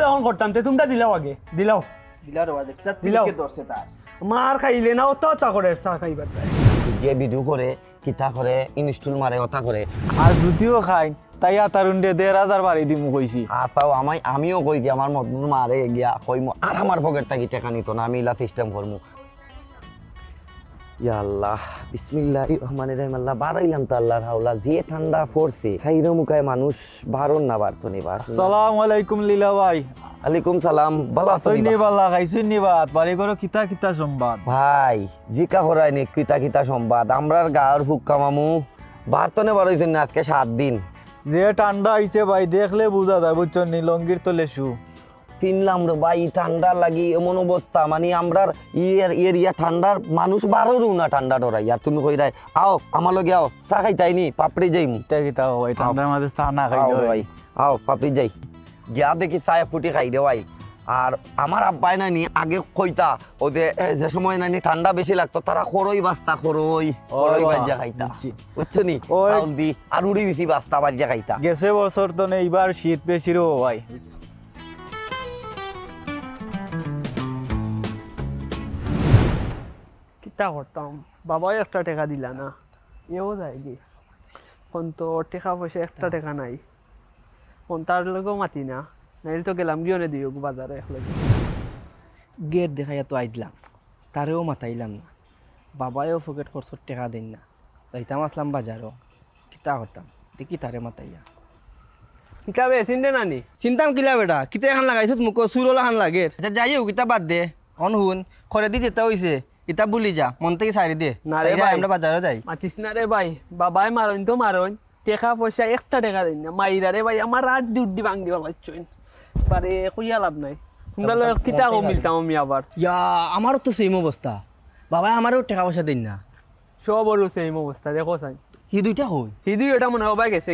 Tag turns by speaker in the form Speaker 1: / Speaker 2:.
Speaker 1: যখন করতাম তে তোমরা দিলাও আগে দিলাও
Speaker 2: দিলার ওয়াজে কিতা
Speaker 1: দিলাও।
Speaker 2: তিলকে ধরছে তার
Speaker 1: মার খাইলে না অত করে চা খাইবার তাই।
Speaker 3: যে ভিডিও করে কিতা করে ইনস্টল মারে ওটা করে
Speaker 4: আর যদিও খাই তাই তারুণ্ডে 1,500 বাড়ি দিমু কইছি
Speaker 3: আর তাও আমিও কই কি আমার মত মারে গিয়া কই আর আমার পকেটটা কি টাকা নিত না আমি ইলা সিস্টেম করমু ইয়া আল্লাহ বিসমিল্লাহির রহমানির রহিম আল্লাহ বাড়াইলাম তো আল্লাহর হাওলা যে ঠান্ডা পড়ছে সাইরো মুখায় মানুষ বারণ না বারতো নিবার
Speaker 4: আসসালামু আলাইকুম লীলা ভাই
Speaker 3: আলাইকুম সালাম বালা তো
Speaker 4: সৈনি বাল্লা খাইছুন নিবাত বাড়ি করো কিতা কিতা সংবাদ
Speaker 3: ভাই জিকা হরাই নি কিতা কিতা সংবাদ আমরার গাঁর ফুক্কা মামু বারতনে বাড়াইছেন না আজকে 7 দিন
Speaker 4: যে ঠান্ডা আইছে ভাই দেখলে বুঝা যায় বুঝছেন নি লঙ্গির তলে শু
Speaker 3: কিনলাম রে ভাই ঠান্ডা লাগি এমন অবস্থা মানে আমরার এরিয়া ঠান্ডার মানুষ বারোরও না ঠান্ডা ডরাই আর তুমি কই রাই আও আমার লগে আও চা খাইতাইনি পাপড়ি যাইমু
Speaker 4: কিতা কিতা ভাই ঠান্ডার মাঝে চা না
Speaker 3: আও
Speaker 4: খাইলে
Speaker 3: ভাই আও পাপড়ি যাই গিয়া দেখি চায় ফুটি খাই রে ভাই আর আমার আব্বাই নানি আগে কইতা ও যে সময় নানি ঠান্ডা বেশি লাগতো তারা খরই বাস্তা খরই বাজ্যা খাইতা বুঝছো নি
Speaker 4: ওই।
Speaker 3: চাউল দি আর উড়ি বেশি বাস্তা বাজ্যা খাইতা
Speaker 4: গেছে বছর তো এইবার শীত বেশি রো ভাই
Speaker 1: কিতা করতাম বাবাই একটা টাকা দিলা না এও যায় কি কোন তো টাকা পয়সা একটা টাকা নাই কোন তার লগেও মাতি না নাইলে তো গেলাম গিয়ে দিও বাজারে একলগে
Speaker 2: গেট দেখাইয়া তো আইলাম তারেও মাতাইলাম না বাবায়ও পকেট খরচর টাকা দেন না যাইতাম আসলাম বাজারও কিতা করতাম দেখি তারে মাতাইয়া
Speaker 1: কিতা বে চিনতে নানি
Speaker 2: চিন্তাম কিলা বেটা কিতা এখন লাগাইছত মোক চুরলা হান লাগে আচ্ছা যাইও কিতা বাদ দে অন হুন খরে দি যেটা হইছে কিতা বুলি যা মন থেকে সারি দে
Speaker 1: না রে ভাই।
Speaker 2: আমরা বাজারে যাই
Speaker 1: মাতিস না রে ভাই বাবাই মারন তো মারন টাকা পয়সা একটা টাকা দেন না মাইরা রে ভাই আমার রাত ডিউটি ভাঙ দিবার লাগছেন পারে কইয়া লাভ নাই তোমরা লয় কিতা কো মিলতাম আমি আবার
Speaker 2: ইয়া আমারও তো সেম অবস্থা বাবা আমারও টাকা পয়সা দেন না
Speaker 1: সব ওর সেম অবস্থা দেখো সাই
Speaker 2: হি দুইটা হই
Speaker 1: হিদুই এটা মনে হয় গেছে